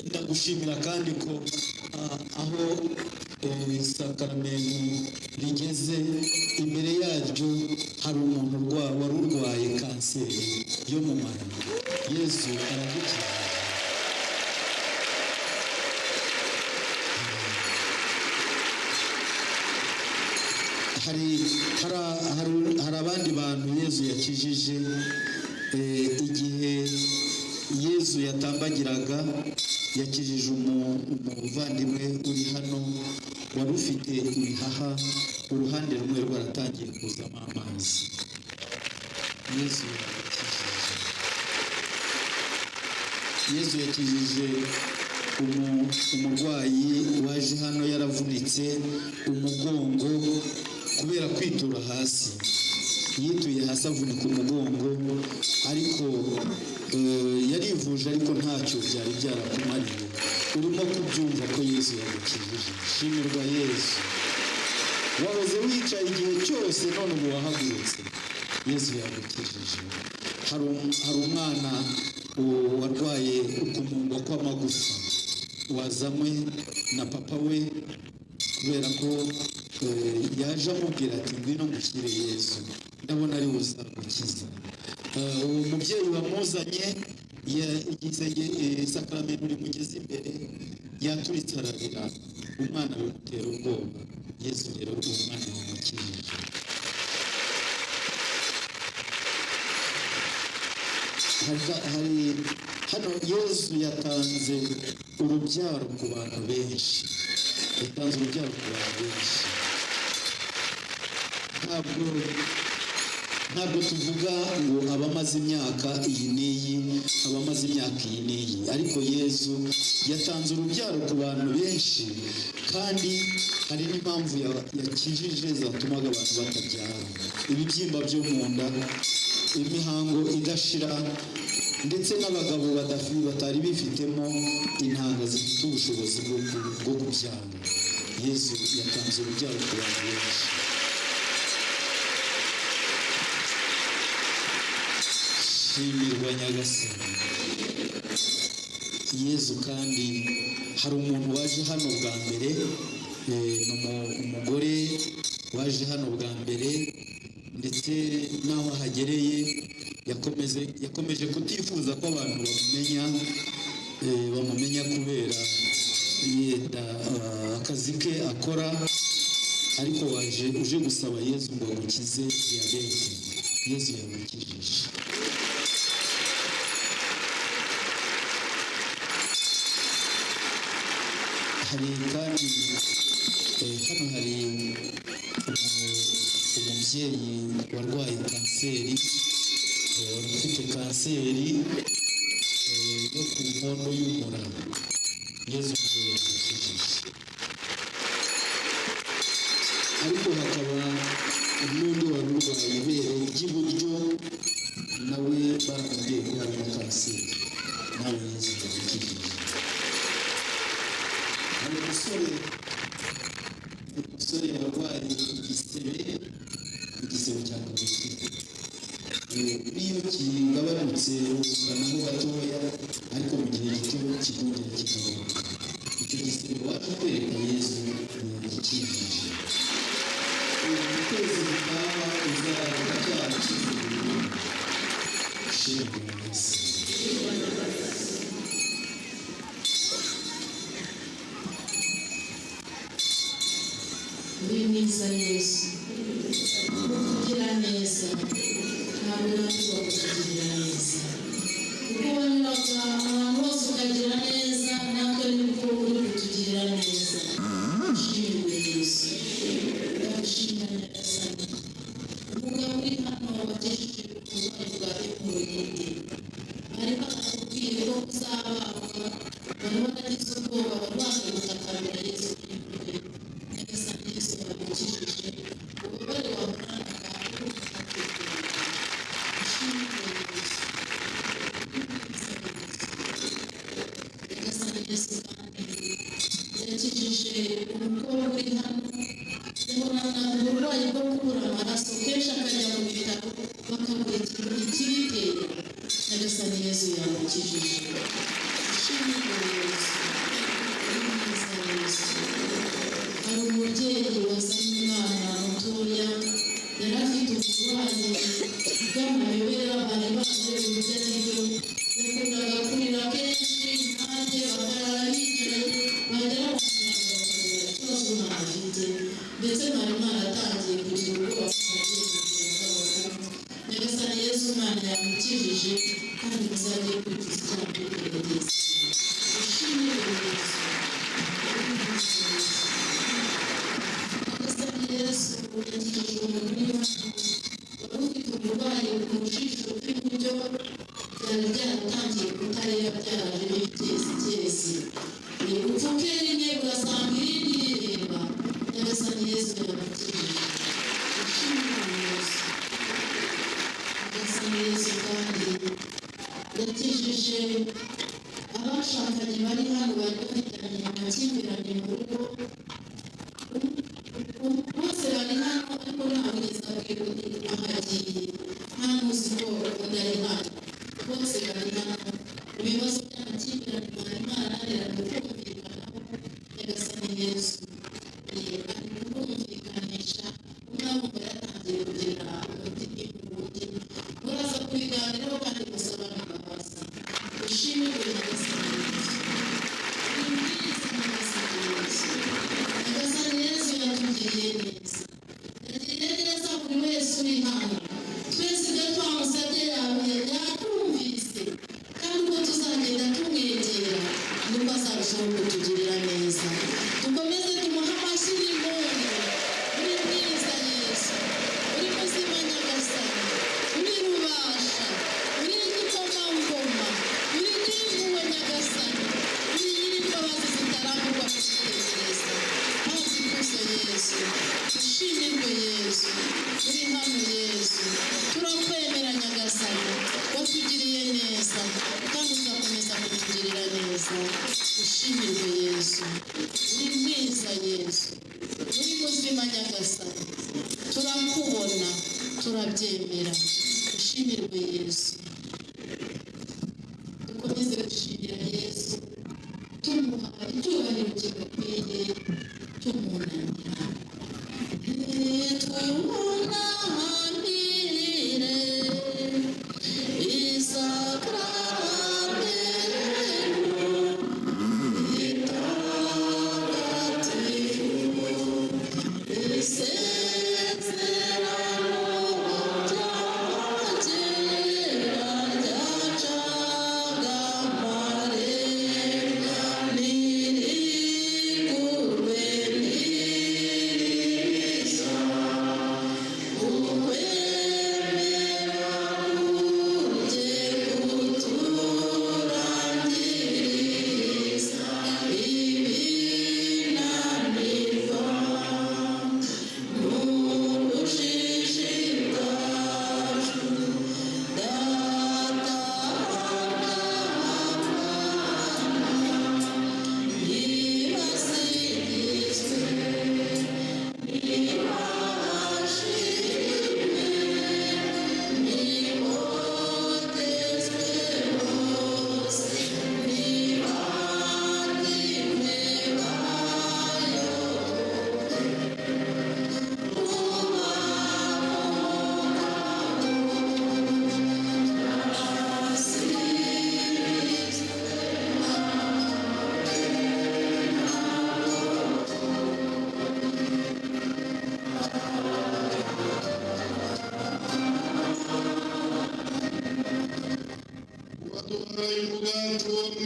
ndagushimira kandi ko aho isakaramentu rigeze imbere yaryo hari umuntu wari urwaye kanseri yo mu mara. Yesu aragukiza. hari abandi bantu Yesu yakijije igihe Yesu yatambagiraga. Yakijije umuvandimwe uri hano wari ufite ibihaha, uruhande rumwe rwaratangiye kuzamo amazi. Yesu yakijije umurwayi waje hano yaravunitse umugongo kubera kwitura hasi. Yituye hasi avunika umugongo, ariko yarivuje, ariko ntacyo byari byarakumariye. Urimo kubyumva ko Yesu yagukijije. Shimirwa Yesu. Wahoze wicaye igihe cyose, none ubu wahagurutse. Yesu yagukijije. Hari umwana warwaye ukumungwa kw'amagufa, wazanywe na papa we kubera ko yaje amubwira ati ngwino ngushyire Yesu, ndabona ari uzagukiza. Umubyeyi wamuzanye yagize isakaramentu rimugeze imbere, yaturitse ararira, umwana bimutera ubwoba. Yesu rero uwo mwana yamukijije. Hano Yesu yatanze urubyaro ku bantu benshi. Yatanze urubyaro ku bantu benshi. Ntabwo tuvuga ngo abamaze imyaka iyi n'iyi, abamaze imyaka iyi n'iyi, ariko Yesu yatanze urubyaro ku bantu benshi, kandi hari n'impamvu yakijije zatumaga abantu batabyara. Ibibyimba byo mu nda, imihango idashira, ndetse n'abagabo batari bifitemo intanga zifite ubushobozi bwo kubyara. Yesu yatanze urubyaro ku bantu benshi. Shimirwa Nyagasani. Yesu kandi hari umuntu waje hano bwa mbere, umugore waje hano bwa mbere, ndetse n'aho ahagereye yakomeje kutifuza ko abantu bamumenya kubera akazi ke akora, ariko uje gusaba Yesu ngo amukize diyabete. Yesu yamukijije. Hari kandi hano hari umubyeyi warwaye kanseri, wari ufite kanseri yo ku nkondo y'umura. Yesu yamukijije. Ariko hakaba n'undi wari urwaye ibere ry'iburyo, nawe baramubwiye ko harimo kanseri, nawe Yesu yamukijije. Hari umusore warwaye igisebe cya kabiri. Niyo kigabanutse ukanaho gatoya, ariko mu gihe gito kikongera kikagaruka. Icyo gisebe waje kwereka Yesu yagukijije. Mu kwezi gutaha uzarara cyakize. Shimirwa Yesu. Mwiza Yesu, kugira neza, ntabwo natuba kutugirira neza. Kuko wanyuraga ahantu hose ukagira neza, natwe nibwo uri kutugirira neza. Shimirwe Yesu. Ndagushimira Nyagasani. Umugabo uri hano wagejeje uburwayi bwa hemorroide, ariko akakubwiye ko uzabagwa, wari waragize ubwoba, wari wanze gutakamira Yesu. Yesu yamukijije. Ububabare wahoranaga ukakubwira. Shimirwe Yesu. Nyagasani Yesu kandi yakijije umukobwa uri hano, yahoranaga uburwayi bwo kubura amaraso, kenshi akajya mu bitaro bakabura ikibitera. Nyagasani Yesu yamukijije. Shimirwe Yesu. yakijije umuntu wari ufite uburwayi mu jisho ry'iburyo byari byaratangiye kutareba byarajemo ibyezi upfuke rimwe ugasanga irindi rireba. Nyagasani Yesu yaramukijije. Nyagasani Yesu kandi yakijije abashakanye bari hano bari bafitanye amakimbirane mu rugo. Bose bari hano ariko ntawe ugeze abwira undi aho agiye, nta n'uzi ko undi ari hano. Bose bari hano ibibazo by'amakimbirane mwari mwarananiranye kumvikanaho. Nyagasani Yesu ari kumvikanisha, umwabumva yatangiye kugira umutima ubundi, muraza kubiganiraho kandi musabana imbabazi. Ushimirwe Nyagasani Yesu. Ni bwiza Nyagasani Yesu. Nyagasani Yesu yatugiriye neza, yagiriye neza buri wese uri hano. Twese ibyo twamusabye yatumvise, kandi uko tuzagenda tumwegera niko azarushaho kutugirira neza. Dukomeze tumuhe amashyi n'impundu. Uri mwiza Yesu, uri muzima Nyagasani, uri rubasha, uri igikomangoma, uri nyir'impuhwe Nyagasani, uri nyir'imbabazi zitaramburwa kuzitekereza. Maze ikuzo Yesu, ushimirwe Yesu, uri hano Yesu. Turakwemera Nyagasani, watugiriye neza kandi uzakomeza kutugirira neza. Ushimirwe Yesu, uri mwiza Yesu, uri muzima Nyagasani. Turakubona, turabyemera. Ushimirwe Yesu. Dukomeze gushimira Yesu, tumuha icyubahiro kigakwiye, tumunamira. Tumunamire isakramento itagatifu, isezerano ry'abagera ryacagamare, nirigurwe niriza, ukwemera kujye kuturangiriza ibinanirwa. N'ubujiji bwacu, Data nibasingizwe, nibashimwe, nibogezwe bose, nibandikwe bayo. waduhaye umugati wo mu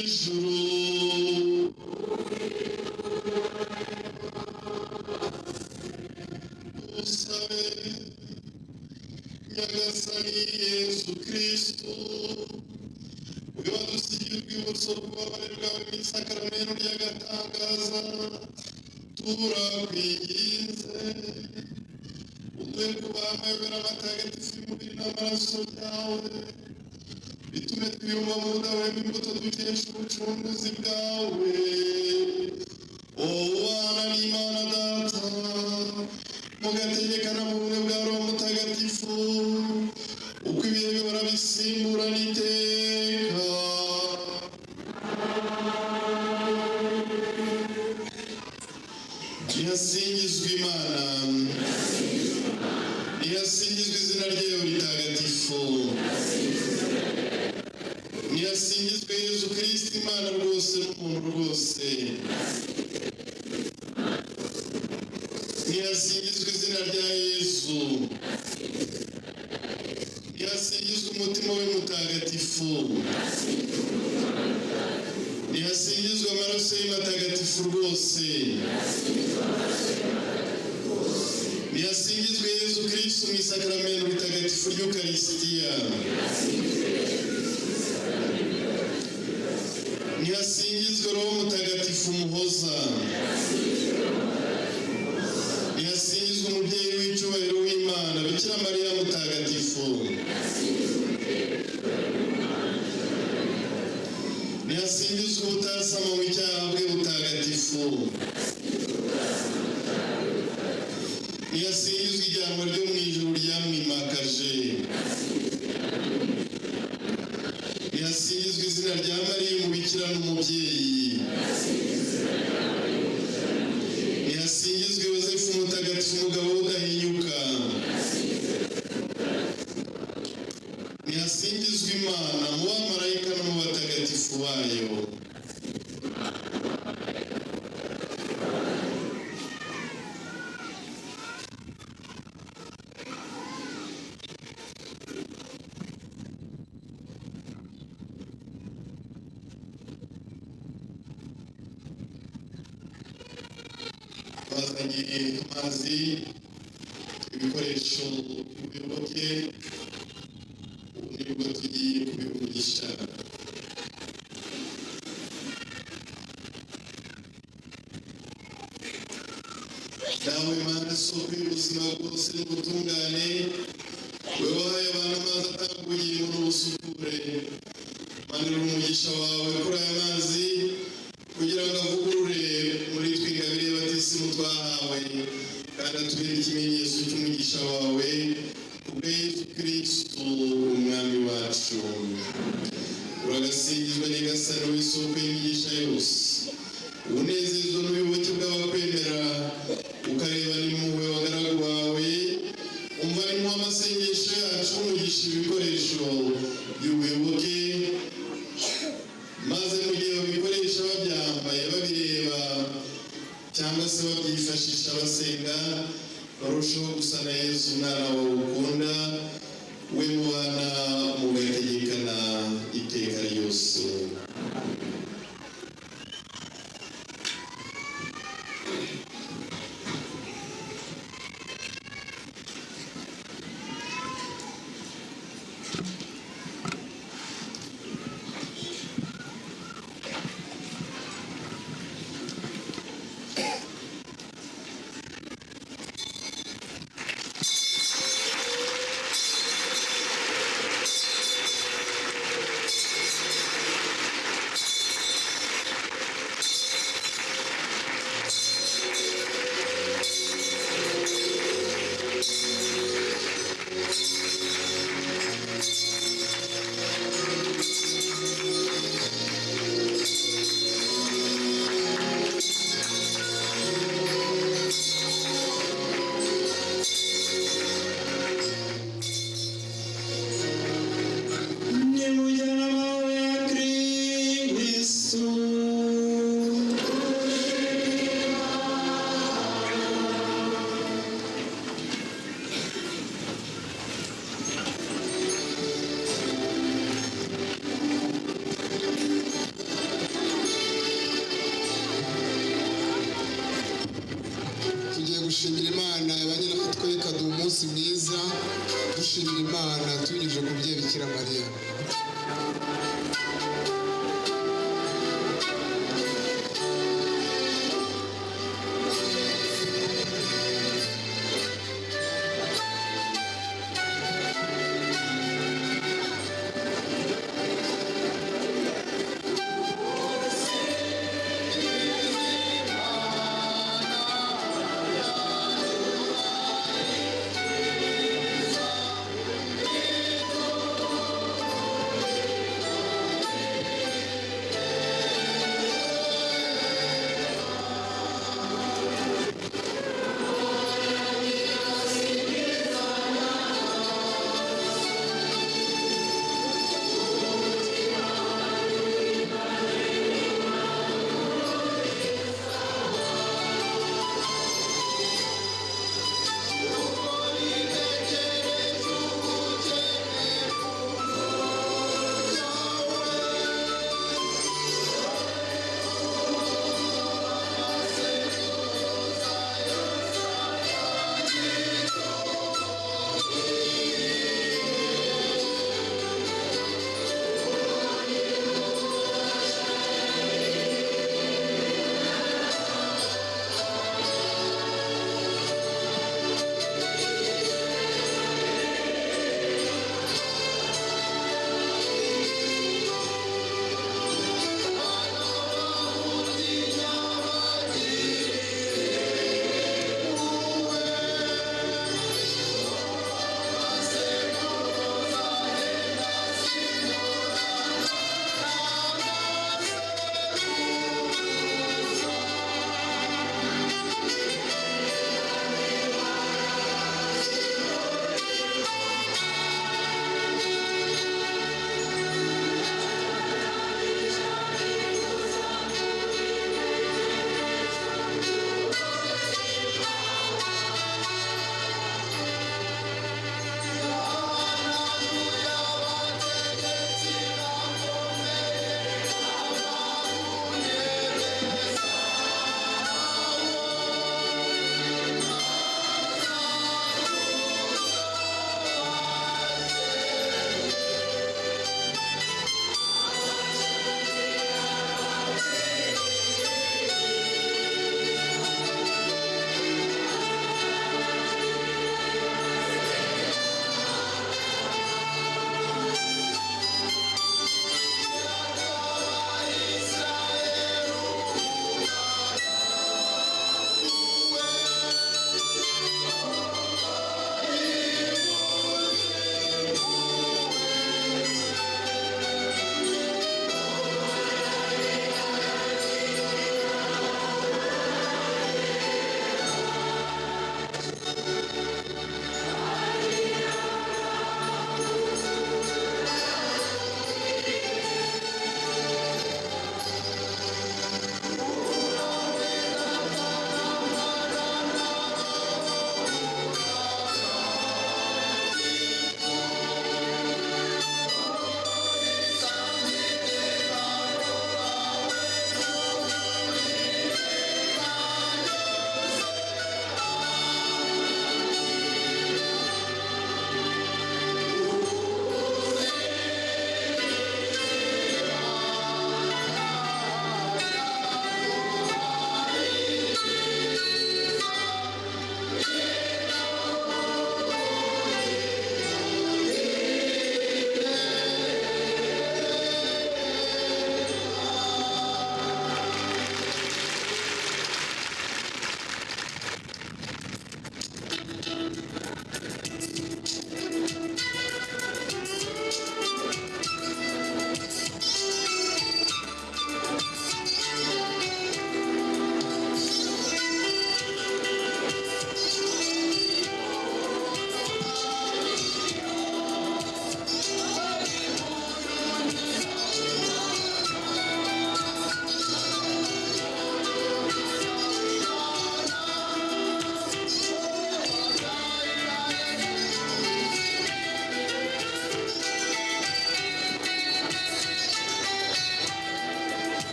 ijuru, dusabe Nyagasani Yesu Kristo, we wadusigiye urwibutso rw'ububabare bwawe mu isakaramento ry'agatangaza. Turakwinginze uduhe kubaha amayobera matagatifu y'umubiri n'amaraso byawe, bitume twiyumva mu budahwema imbuto dukesha ubucunguzi bwawe. Wana n'Imana Data, mugategekana mu bumwe bwa Roho Mutagatifu, uko ibihe bihora bisimburana iteka. Nihasingizwe Imana, nihasingizwe izina ryayo ritagatifu, nihasingizwe Yesu Kristo Imana rwose n'umuntu rwose, nihasingizwe izina rya Yesu, nihasingizwe umutima we mutagatifu, nihasingizwe amaraso ye matagatifu rwose, nihasingizwe Yesu Kristo mu isakramento bitagatifu ry'Ukaristiya. Nihasingizwe Roho Mutagatifu Muhoza. Nihasingizwe umubyeyi w'icyubahiro w'Imana Bikira Mariya Mutagatifu. Nihasingizwe ubutasama mu icyaha bwe butagatifu. Nihasingizwe ijyanwa ryo mu ijuru ryamwimakaje. Nihasingizwe izina rya Mariya umubikira n'umubyeyi. Nihasingizwe Yosefu Mutagatifu umugabo udahinyuka. Nihasingizwe Imana mu bamarayika no mu batagatifu bayo. Bazanye amazi, ibikoresho by'ubuyoboke, nibwo tugiye kubivugisha. Dawe Mana soko y'ubuzima bwose n'ubutungane, wowe wahaye abantu amazi atanga ubugingo n'ubusukure, manira umugisha wawe kuri aya mazi kugira ngo avugurure muri twe ingabire y'abatisimu twahawe, kandi atubere ikimenyetso cy'umugisha wawe kubwa Yesu Kristo umwami wacu. Uragasingizwa nyagasani w'isoko y'imigisha yose, unezezwa n'ubuyoboke bw'abakwemera, ukareba n'impuhwe w'abagaragu bawe, umva n'impuhwe amasengesho yacu, umugisha ibikoresho by'ubuyoboke, maze mu gihe babikoresha babyambaye babireba cyangwa se babyifashisha basenga, barushaho gusa na Yesu umwana wawe ukunda, we mubana mugategekana iteka ryose. Dushimira Imana yabanye natwe ikaduha umunsi mwiza, dushimira Imana tubinyujije ku mubyeyi Bikira Mariya.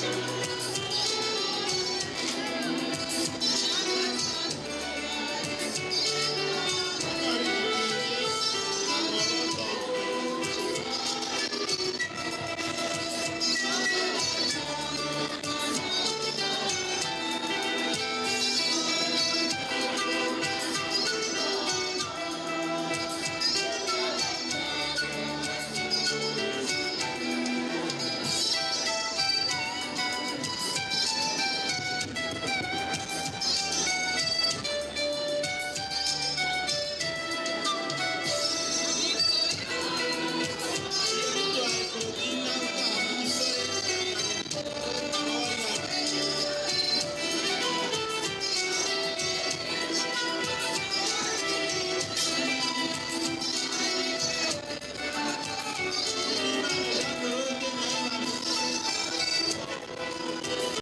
Yesu.